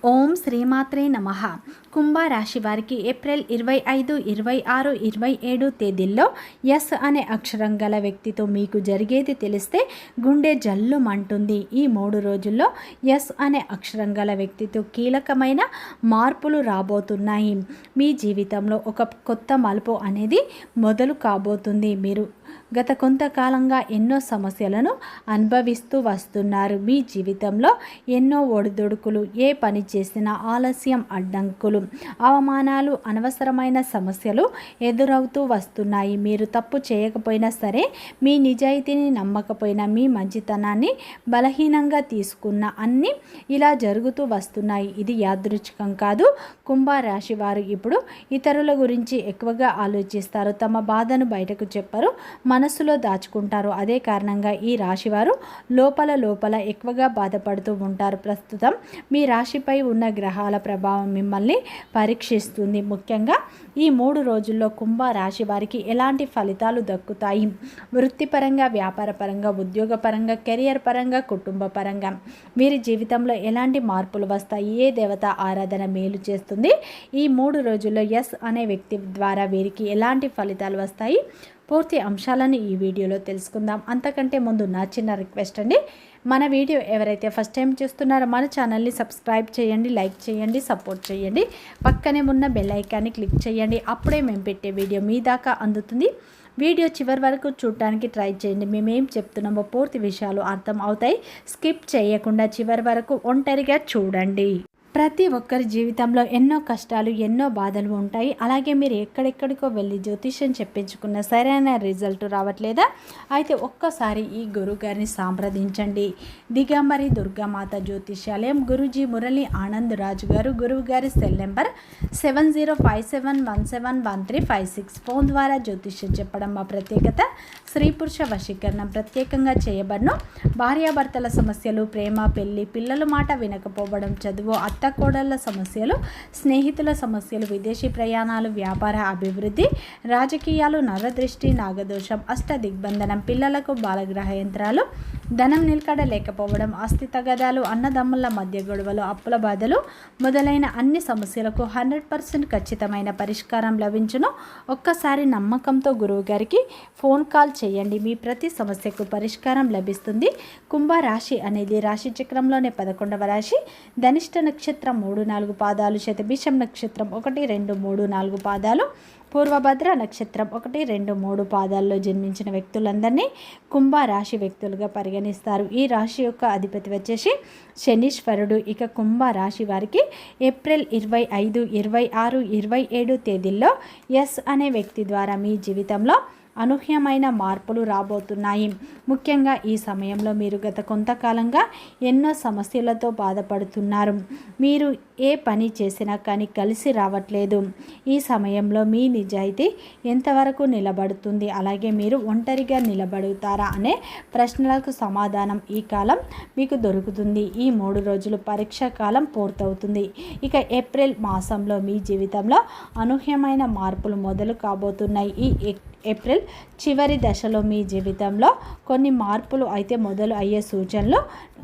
ఓం శ్రీమాత్రే నమః. కుంభరాశి వారికి ఏప్రిల్ 25, 26, 27 తేదీల్లో ఎస్ అనే అక్షరం గల వ్యక్తితో మీకు జరిగేది తెలిస్తే గుండె జల్లుమంటుంది. ఈ 3 రోజుల్లో ఎస్ అనే అక్షరం గల వ్యక్తితో కీలకమైన మార్పులు రాబోతున్నాయి. మీ జీవితంలో ఒక కొత్త మలుపు అనేది మొదలు కాబోతుంది. మీరు గత కొంతకాలంగా ఎన్నో సమస్యలను అనుభవిస్తూ వస్తున్నారు. మీ జీవితంలో ఎన్నో ఒడిదుడుకులు, ఏ పని చేసినా ఆలస్యం, అడ్డంకులు, అవమానాలు, అనవసరమైన సమస్యలు ఎదురవుతూ వస్తున్నాయి. మీరు తప్పు చేయకపోయినా సరే, మీ నిజాయితీని నమ్మకపోయినా, మీ మంచితనాన్ని బలహీనంగా తీసుకున్న అన్నీ ఇలా జరుగుతూ వస్తున్నాయి. ఇది యాదృచ్ఛికం కాదు. కుంభరాశి వారు ఇప్పుడు ఇతరుల గురించి ఎక్కువగా ఆలోచిస్తారు. తమ బాధను బయటకు చెప్పరు, మనసులో దాచుకుంటారు. అదే కారణంగా ఈ రాశివారు లోపల ఎక్కువగా బాధపడుతూ ఉంటారు. ప్రస్తుతం మీ రాశిపై ఉన్న గ్రహాల ప్రభావం మిమ్మల్ని పరీక్షిస్తుంది. ముఖ్యంగా ఈ 3 రోజుల్లో కుంభ రాశి వారికి ఎలాంటి ఫలితాలు దక్కుతాయి? వృత్తిపరంగా, వ్యాపారపరంగా, ఉద్యోగపరంగా, కెరియర్ పరంగా, కుటుంబ పరంగా వీరి జీవితంలో ఎలాంటి మార్పులు వస్తాయి? ఏ దేవత ఆరాధన మేలు చేస్తుంది? ఈ 3 రోజుల్లో ఎస్ అనే వ్యక్తి ద్వారా వీరికి ఎలాంటి ఫలితాలు వస్తాయి? పూర్తి అంశాలను ఈ వీడియోలో తెలుసుకుందాం. అంతకంటే ముందు నా చిన్న రిక్వెస్ట్ అండి, మన వీడియో ఎవరైతే ఫస్ట్ టైం చూస్తున్నారో మన ఛానల్ని సబ్స్క్రైబ్ చేయండి, లైక్ చేయండి, సపోర్ట్ చేయండి. పక్కనే ఉన్న బెల్ ఐకాన్ని క్లిక్ చేయండి. అప్పుడే మేము పెట్టే వీడియో మీ దాకా అందుతుంది. వీడియో చివరి వరకు చూడటానికి ట్రై చేయండి. మేమేం చెప్తున్నామో పూర్తి విషయాలు అర్థం అవుతాయి. స్కిప్ చేయకుండా చివరి వరకు ఒంటరిగా చూడండి. ప్రతి ఒక్కరి జీవితంలో ఎన్నో కష్టాలు, ఎన్నో బాధలు ఉంటాయి. అలాగే మీరు ఎక్కడెక్కడికో వెళ్ళి జ్యోతిష్యం చెప్పించుకున్న సరైన రిజల్ట్ రావట్లేదా? అయితే ఒక్కసారి ఈ గురుగారిని సంప్రదించండి. దిగంబరి దుర్గామాత జ్యోతిష్యాలయం, గురూజీ మురళి ఆనంద్ రాజు గారు. గురువు గారి సెల్ నెంబర్ 7057171356. ఫోన్ ద్వారా జ్యోతిష్యం చెప్పడం మా ప్రత్యేకత. స్త్రీ పురుష వశీకరణం ప్రత్యేకంగా చేయబడను. భార్యాభర్తల సమస్యలు, ప్రేమ, పెళ్లి, పిల్లల మాట వినకపోవడం, చదువు, కోడళ్ల సమస్యలు, స్నేహితుల సమస్యలు, విదేశీ ప్రయాణాలు, వ్యాపార అభివృద్ధి, రాజకీయాలు, నరదృష్టి, నాగదోషం, అష్ట దిగ్బంధనం, పిల్లలకు బాలగ్రహ యంత్రాలు, ధనం నిలకడ లేకపోవడం, ఆస్తి తగాదాలు, అన్నదమ్ముల మధ్య గొడవలు, అప్పుల బాధలు మొదలైన అన్ని సమస్యలకు 100% ఖచ్చితమైన పరిష్కారం లభించును. ఒక్కసారి నమ్మకంతో గురువు గారికి ఫోన్ కాల్ చేయండి. మీ ప్రతి సమస్యకు పరిష్కారం లభిస్తుంది. కుంభరాశి అనేది రాశి చక్రంలోనే 11వ రాశి. ధనిష్ట నక్షత్రం 3-4 పాదాలు, శతభిషం నక్షత్రం 1, 2, 3, 4 పాదాలు, పూర్వభద్ర నక్షత్రం 1, 2, 3 పాదాల్లో జన్మించిన వ్యక్తులందరినీ కుంభరాశి వ్యక్తులుగా పరిగణిస్తారు. ఈ రాశి యొక్క అధిపతి వచ్చేసి శనీశ్వరుడు. ఇక కుంభరాశి వారికి ఏప్రిల్ 25, 26, 27 తేదీల్లో ఎస్ అనే వ్యక్తి ద్వారా మీ జీవితంలో అనూహ్యమైన మార్పులు రాబోతున్నాయి. ముఖ్యంగా ఈ సమయంలో మీరు గత కొంతకాలంగా ఎన్నో సమస్యలతో బాధపడుతున్నారు. మీరు ఏ పని చేసినా కానీ కలిసి రావట్లేదు. ఈ సమయంలో మీ నిజాయితీ ఎంతవరకు నిలబడుతుంది, అలాగే మీరు ఒంటరిగా నిలబడుతారా అనే ప్రశ్నలకు సమాధానం ఈ కాలం మీకు దొరుకుతుంది. ఈ 3 రోజులు పరీక్ష కాలం పూర్తవుతుంది. ఇక ఏప్రిల్ మాసంలో మీ జీవితంలో అనూహ్యమైన మార్పులు మొదలు కాబోతున్నాయి. ఈ ఏప్రిల్ చివరి దశలో మీ జీవితంలో కొన్ని మార్పులు అయితే మొదలు అయ్యే సూచనలు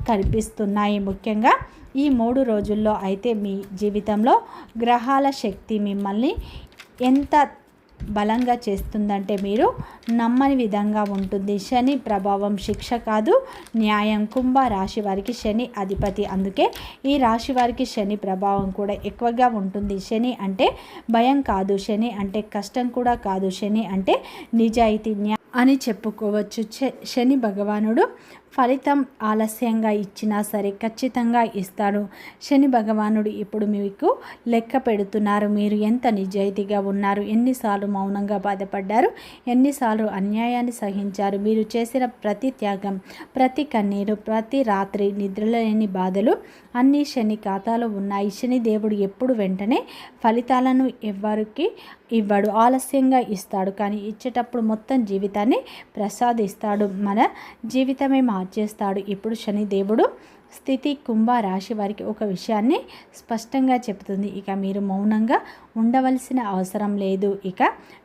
కనిపిస్తున్నాయి. ముఖ్యంగా ఈ 3 రోజుల్లో అయితే మీ జీవితంలో గ్రహాల శక్తి మిమ్మల్ని ఎంత బలంగా చేస్తుందంటే మీరు నమ్మని విధంగా ఉంటుంది. శని ప్రభావం శిక్ష కాదు, న్యాయం. కుంభ రాశి వారికి శని అధిపతి. అందుకే ఈ రాశి వారికి శని ప్రభావం కూడా ఎక్కువగా ఉంటుంది. శని అంటే భయం కాదు, శని అంటే కష్టం కూడా కాదు, శని అంటే నిజాయితీ అని చెప్పుకోవచ్చు. శని భగవానుడు ఫలితం ఆలస్యంగా ఇచ్చినా సరే ఖచ్చితంగా ఇస్తాడు. శని భగవానుడు ఇప్పుడు మీకు లెక్క పెడుతున్నారు. మీరు ఎంత నిజాయితీగా ఉన్నారు, ఎన్నిసార్లు మౌనంగా బాధపడ్డారు, ఎన్నిసార్లు అన్యాయాన్ని సహించారు. మీరు చేసిన ప్రతి త్యాగం, ప్రతి కన్నీరు, ప్రతి రాత్రి నిద్రలేని బాధలు అన్నీ శని ఖాతాలో ఉన్నాయి. శని దేవుడు ఎప్పుడు వెంటనే ఫలితాలను ఎవరికి ఇవ్వడు, ఆలస్యంగా ఇస్తాడు. కానీ ఇచ్చేటప్పుడు మొత్తం జీవితాన్ని ప్రసాదిస్తాడు, మన జీవితమే మార్చేస్తాడు. ఇప్పుడు శని దేవుడు స్థితి కుంభ రాశి వారికి ఒక విషయాన్ని స్పష్టంగా చెబుతుంది. ఇక మీరు మౌనంగా ఉండవలసిన అవసరం లేదు. ఇక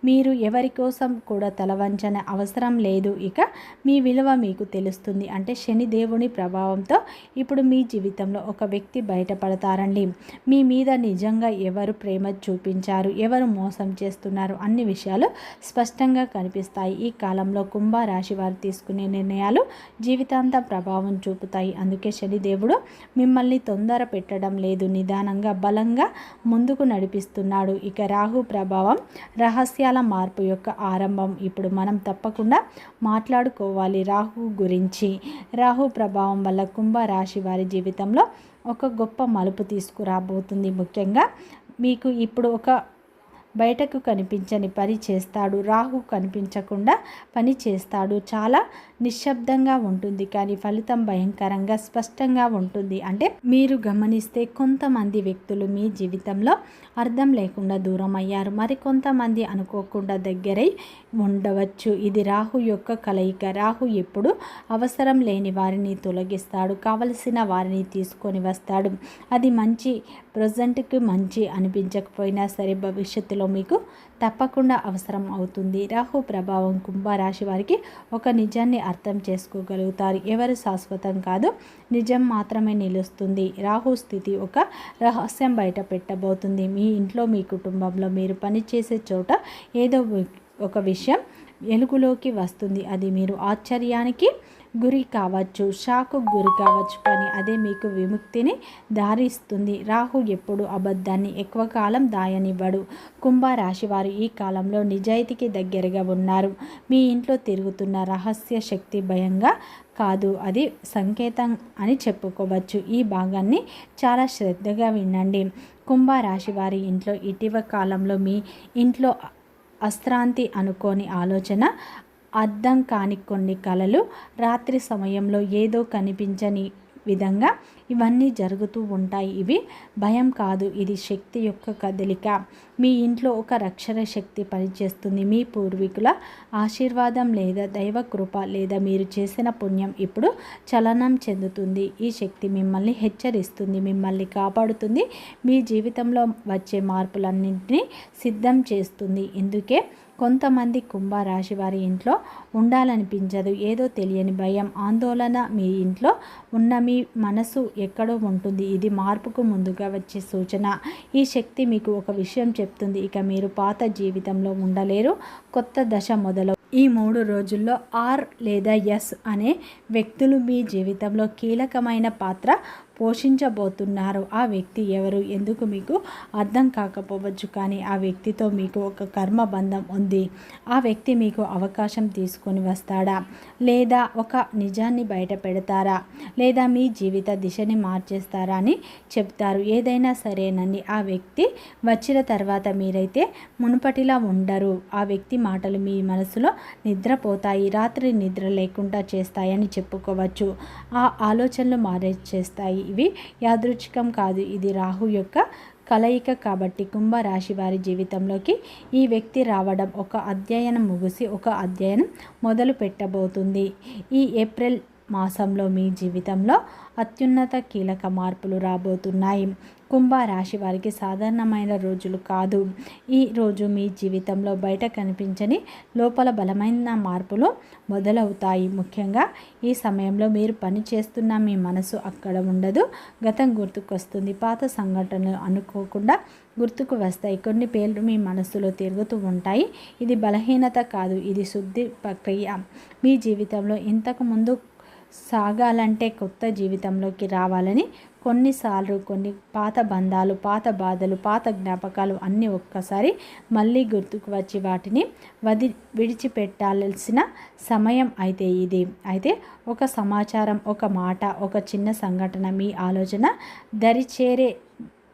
మీరు ఎవరి కోసం కూడా తలవంచన అవసరం లేదు. ఇక మీ విలువ మీకు తెలుస్తుంది. అంటే శని దేవుని ప్రభావంతో ఇప్పుడు మీ జీవితంలో ఒక వ్యక్తి బయటపడతారండి. మీ మీద నిజంగా ఎవరు ప్రేమ చూపించారు, ఎవరు మోసం చేస్తున్నారు అన్ని విషయాలు స్పష్టంగా కనిపిస్తాయి. ఈ కాలంలో కుంభ రాశి వారు తీసుకునే నిర్ణయాలు జీవితాంతం ప్రభావం చూపుతాయి. అందుకే శని దేవుడు మిమ్మల్ని తొందర పెట్టడం లేదు, నిదానంగా బలంగా ముందుకు నడిపిస్తున్నాడు. ఇక రాహు ప్రభావం రహస్యాల మార్పు యొక్క ఆరంభం. ఇప్పుడు మనం తప్పకుండా మాట్లాడుకోవాలి రాహు గురించి. రాహు ప్రభావం వల్ల కుంభ రాశి వారి జీవితంలో ఒక గొప్ప మలుపు తీసుకురాబోతుంది. ముఖ్యంగా మీకు ఇప్పుడు ఒక బయటకు కనిపించని పని చేస్తాడు. రాహు కనిపించకుండా పని చేస్తాడు. చాలా నిశ్శబ్దంగా ఉంటుంది, కానీ ఫలితం భయంకరంగా స్పష్టంగా ఉంటుంది. అంటే మీరు గమనిస్తే కొంతమంది వ్యక్తులు మీ జీవితంలో అర్థం లేకుండా దూరం అయ్యారు, మరికొంతమంది అనుకోకుండా దగ్గరై ఉండవచ్చు. ఇది రాహు యొక్క కలయిక. రాహు ఎప్పుడు అవసరం లేని వారిని తొలగిస్తాడు, కావలసిన వారిని తీసుకొని వస్తాడు. అది మంచి ప్రజెంట్కి మంచి అనిపించకపోయినా సరే భవిష్యత్తులో మీకు తప్పకుండా అవసరం అవుతుంది. రాహు ప్రభావం కుంభరాశి వారికి ఒక నిజాన్ని అర్థం చేసుకోగలుగుతారు. ఎవరు శాశ్వతం కాదు, నిజం మాత్రమే నిలుస్తుంది. రాహు స్థితి ఒక రహస్యం బయట పెట్టబోతుంది. మీ ఇంట్లో, మీ కుటుంబంలో, మీరు పనిచేసే చోట ఏదో ఒక విషయం వెలుగులోకి వస్తుంది. అది మీరు ఆశ్చర్యానికి గురి కావచ్చు, షాకు గురి కావచ్చు, కానీ అదే మీకు విముక్తిని దారిస్తుంది. రాహు ఎప్పుడు అబద్ధాన్ని ఎక్కువ కాలం దాయనివ్వడు. కుంభరాశి వారు ఈ కాలంలో నిజాయితీకి దగ్గరగా ఉన్నారు. మీ ఇంట్లో తిరుగుతున్న రహస్య శక్తి భయంగా కాదు, అది సంకేతం అని చెప్పుకోవచ్చు. ఈ భాగాన్ని చాలా శ్రద్ధగా వినండి. కుంభరాశి వారి ఇంట్లో ఇటీవల కాలంలో మీ ఇంట్లో అశ్రాంతి అనుకోని ఆలోచన, అర్థం కాని కొన్ని కలలు, రాత్రి సమయంలో ఏదో కనిపించని విధంగా ఇవన్నీ జరుగుతూ ఉంటాయి. ఇవి భయం కాదు, ఇది శక్తి యొక్క కదలిక. మీ ఇంట్లో ఒక రక్షణ శక్తి పనిచేస్తుంది. మీ పూర్వీకుల ఆశీర్వాదం లేదా దైవ కృప లేదా మీరు చేసిన పుణ్యం ఇప్పుడు చలనం చెందుతుంది. ఈ శక్తి మిమ్మల్ని హెచ్చరిస్తుంది, మిమ్మల్ని కాపాడుతుంది, మీ జీవితంలో వచ్చే మార్పులన్నింటినీ సిద్ధం చేస్తుంది. ఇందుకే కొంతమంది కుంభరాశి వారి ఇంట్లో ఉండాలనిపించదు. ఏదో తెలియని భయం, ఆందోళన మీ ఇంట్లో ఉన్న మీ మనసు ఎక్కడో ఉంటుంది. ఇది మార్పుకు ముందుగా వచ్చే సూచన. ఈ శక్తి మీకు ఒక విషయం చెప్తుంది, ఇక మీరు పాత జీవితంలో ఉండలేరు, కొత్త దశ మొదలు. ఈ 3 రోజుల్లో ఆర్ లేదా ఎస్ అనే వ్యక్తులు మీ జీవితంలో కీలకమైన పాత్ర పోషించబోతున్నారు. ఆ వ్యక్తి ఎవరు, ఎందుకు మీకు అర్థం కాకపోవచ్చు, కానీ ఆ వ్యక్తితో మీకు ఒక కర్మ బంధం ఉంది. ఆ వ్యక్తి మీకు అవకాశం తీసుకొని వస్తాడా, లేదా ఒక నిజాన్ని బయట పెడతారా, లేదా మీ జీవిత దిశని మార్చేస్తారా అని చెప్తారు. ఏదైనా సరేనండి. ఆ వ్యక్తి వచ్చిన తర్వాత మీరైతే మునుపటిలా ఉండరు. ఆ వ్యక్తి మాటలు మీ మనసులో నిద్రపోతాయి, రాత్రి నిద్ర లేకుండా చేస్తాయని చెప్పుకోవచ్చు. ఆ ఆలోచనలు మారేచేస్తాయి. ఇవి యాదృచ్ఛికం కాదు, ఇది రాహు యొక్క కలయిక. కాబట్టి కుంభరాశి వారి జీవితంలోకి ఈ వ్యక్తి రావడం ఒక అధ్యయనం ముగిసి ఒక అధ్యయనం మొదలు పెట్టబోతుంది. ఈ ఏప్రిల్ మాసంలో మీ జీవితంలో అత్యున్నత కీలక మార్పులు రాబోతున్నాయి. కుంభరాశి వారికి సాధారణమైన రోజులు కాదు. ఈ రోజు మీ జీవితంలో బయట కనిపించని లోపల బలమైన మార్పులు మొదలవుతాయి. ముఖ్యంగా ఈ సమయంలో మీరు పని చేస్తున్న మీ మనసు అక్కడ ఉండదు. గతం గుర్తుకొస్తుంది, పాత సంఘటనలు అనుకోకుండా గుర్తుకు వస్తాయి. కొన్ని పేర్లు మీ మనసులో తిరుగుతూ ఉంటాయి. ఇది బలహీనత కాదు, ఇది శుద్ధి ప్రక్రియ. మీ జీవితంలో ఇంతకు ముందు సాగాలంటే కొత్త జీవితంలోకి రావాలని కొన్నిసార్లు కొన్ని పాత బంధాలు, పాత బాధలు, పాత జ్ఞాపకాలు అన్నీ ఒక్కసారి మళ్ళీ గుర్తుకు వచ్చి వాటిని విడిచిపెట్టాల్సిన సమయం అయితే ఇది. అయితే ఒక సమాచారం, ఒక మాట, ఒక చిన్న సంఘటన మీ ఆలోచన దరిచేరే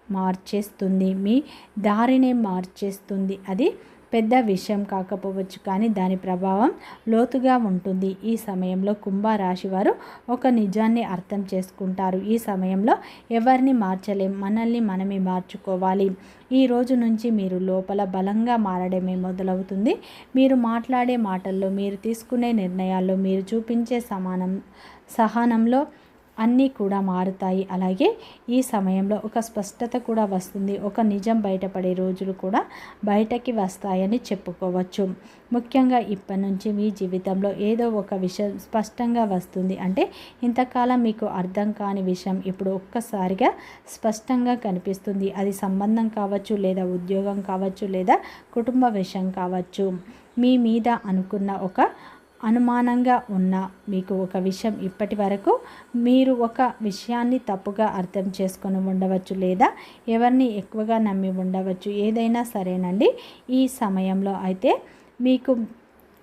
మార్చేస్తుంది, మీ దారినే మార్చేస్తుంది. అది పెద్ద విషయం కాకపోవచ్చు, కానీ దాని ప్రభావం లోతుగా ఉంటుంది. ఈ సమయంలో కుంభరాశి వారు ఒక నిజాన్ని అర్థం చేసుకుంటారు. ఈ సమయంలో ఎవరిని మార్చలేం, మనల్ని మనమే మార్చుకోవాలి. ఈ రోజు నుంచి మీరు లోపల బలంగా మారడమే మొదలవుతుంది. మీరు మాట్లాడే మాటల్లో, మీరు తీసుకునే నిర్ణయాల్లో, మీరు చూపించే సహనంలో అన్నీ కూడా మారుతాయి. అలాగే ఈ సమయంలో ఒక స్పష్టత కూడా వస్తుంది. ఒక నిజం బయటపడే రోజులు కూడా బయటకి వస్తాయని చెప్పుకోవచ్చు. ముఖ్యంగా ఇప్పటి నుంచి మీ జీవితంలో ఏదో ఒక విషయం స్పష్టంగా వస్తుంది. అంటే ఇంతకాలం మీకు అర్థం కాని విషయం ఇప్పుడు ఒక్కసారిగా స్పష్టంగా కనిపిస్తుంది. అది సంబంధం కావచ్చు, లేదా ఉద్యోగం కావచ్చు, లేదా కుటుంబ విషయం కావచ్చు. మీ మీద అనుకున్న ఒక అనుమానంగా ఉన్న మీకు ఒక విషయం ఇప్పటి వరకు మీరు ఒక విషయాన్ని తప్పుగా అర్థం చేసుకొని ఉండవచ్చు, లేదా ఎవరిని ఎక్కువగా నమ్మి ఉండవచ్చు. ఏదైనా సరేనండి, ఈ సమయంలో అయితే మీకు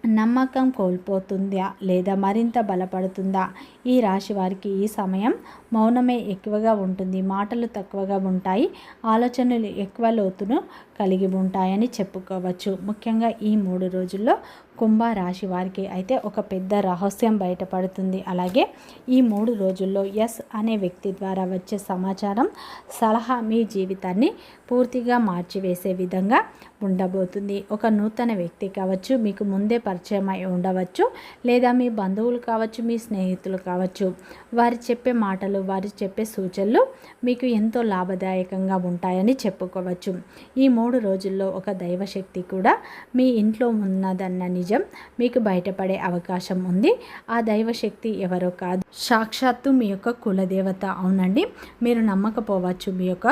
నమ్మకం కోల్పోతుందా లేదా మరింత బలపడుతుందా? ఈ రాశి వారికి ఈ సమయం మౌనమే ఎక్కువగా ఉంటుంది. మాటలు తక్కువగా ఉంటాయి. ఆలోచనలు ఎక్కువ లోతును కలిగి ఉంటాయని చెప్పుకోవచ్చు. ముఖ్యంగా ఈ 3 రోజుల్లో కుంభరాశి వారికి అయితే ఒక పెద్ద రహస్యం బయటపడుతుంది. అలాగే ఈ 3 రోజుల్లో ఎస్ అనే వ్యక్తి ద్వారా వచ్చే సమాచారం, సలహా మీ జీవితాన్ని పూర్తిగా మార్చివేసే విధంగా ఉండబోతుంది. ఒక నూతన వ్యక్తి కావచ్చు, మీకు ముందే పరిచయం అయి ఉండవచ్చు, లేదా మీ బంధువులు కావచ్చు, మీ స్నేహితులు కావచ్చు. వారు చెప్పే మాటలు, వారు చెప్పే సూచనలు మీకు ఎంతో లాభదాయకంగా ఉంటాయని చెప్పుకోవచ్చు. ఈ 3 రోజుల్లో ఒక దైవశక్తి కూడా మీ ఇంట్లో ఉన్నదన్న నిజం మీకు బయటపడే అవకాశం ఉంది. ఆ దైవశక్తి ఎవరో కాదు, సాక్షాత్తు మీ యొక్క కులదేవత. అవునండి, మీరు నమ్మకపోవచ్చు, మీ యొక్క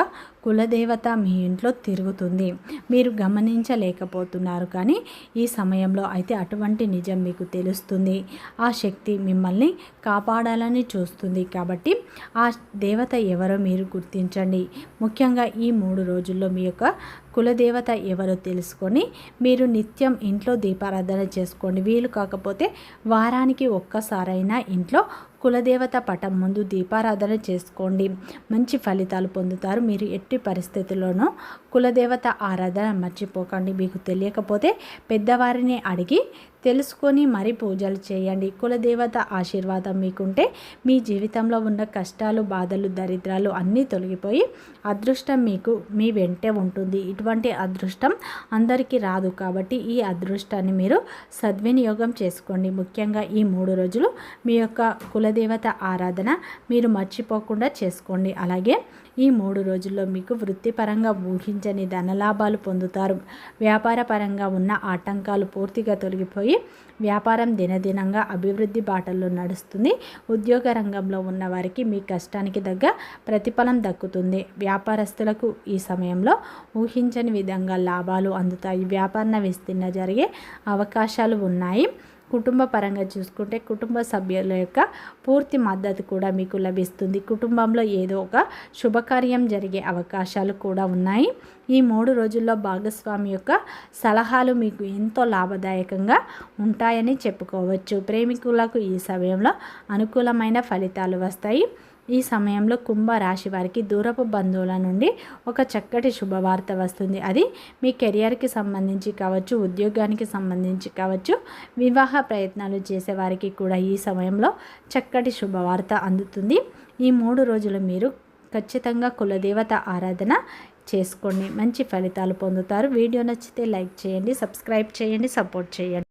కులదేవత మీ ఇంట్లో తిరుగుతుంది. మీరు గమనించలేకపోతున్నారు, కానీ ఈ సమయంలో అయితే అటువంటి నిజం మీకు తెలుస్తుంది. ఆ శక్తి మిమ్మల్ని కాపాడాలని చూస్తుంది. కాబట్టి ఆ దేవత ఎవరో మీరు గుర్తించండి. ముఖ్యంగా ఈ 3 రోజుల్లో మీ యొక్క కులదేవత ఎవరో తెలుసుకొని మీరు నిత్యం ఇంట్లో దీపారాధన చేసుకోండి. వీలు కాకపోతే వారానికి ఒక్కసారైనా ఇంట్లో కులదేవత పటం ముందు దీపారాధన చేసుకోండి. మంచి ఫలితాలు పొందుతారు. మీరు ఎట్టి పరిస్థితుల్లోనూ కులదేవత ఆరాధన మర్చిపోకండి. మీకు తెలియకపోతే పెద్దవారిని అడిగి తెలుసుకొని మరి పూజలు చేయండి. కులదేవత ఆశీర్వాదం మీకుంటే మీ జీవితంలో ఉన్న కష్టాలు, బాధలు, దరిద్రాలు అన్నీ తొలగిపోయి అదృష్టం మీకు మీ వెంటే ఉంటుంది. ఇటువంటి అదృష్టం అందరికీ రాదు. కాబట్టి ఈ అదృష్టాన్ని మీరు సద్వినియోగం చేసుకోండి. ముఖ్యంగా ఈ 3 రోజులు మీ యొక్క కులదేవత ఆరాధన మీరు మర్చిపోకుండా చేసుకోండి. అలాగే ఈ 3 రోజుల్లో మీకు వృత్తిపరంగా ఊహించని ధనలాభాలు పొందుతారు. వ్యాపార పరంగా ఉన్న ఆటంకాలు పూర్తిగా తొలగిపోయి వ్యాపారం దినదినంగా అభివృద్ధి బాటల్లో నడుస్తుంది. ఉద్యోగ రంగంలో ఉన్న వారికి మీ కష్టానికి తగ్గ ప్రతిఫలం దక్కుతుంది. వ్యాపారస్తులకు ఈ సమయంలో ఊహించని విధంగా లాభాలు అందుతాయి. వ్యాపార విస్తరణ జరిగే అవకాశాలు ఉన్నాయి. కుటుంబ పరంగా చూసుకుంటే కుటుంబ సభ్యుల యొక్క పూర్తి మద్దతు కూడా మీకు లభిస్తుంది. కుటుంబంలో ఏదో ఒక శుభకార్యం జరిగే అవకాశాలు కూడా ఉన్నాయి. ఈ 3 రోజుల్లో భాగస్వామి యొక్క సలహాలు మీకు ఎంతో లాభదాయకంగా ఉంటాయని చెప్పుకోవచ్చు. ప్రేమికులకు ఈ సమయంలో అనుకూలమైన ఫలితాలు వస్తాయి. ఈ సమయంలో కుంభరాశి వారికి దూరపు బంధువుల నుండి ఒక చక్కటి శుభవార్త వస్తుంది. అది మీ కెరియర్కి సంబంధించి కావచ్చు, ఉద్యోగానికి సంబంధించి కావచ్చు. వివాహ ప్రయత్నాలు చేసేవారికి కూడా ఈ సమయంలో చక్కటి శుభవార్త అందుతుంది. ఈ 3 రోజులు మీరు ఖచ్చితంగా కులదేవత ఆరాధన చేసుకోండి. మంచి ఫలితాలు పొందుతారు. వీడియో నచ్చితే లైక్ చేయండి, సబ్స్క్రైబ్ చేయండి, సపోర్ట్ చేయండి.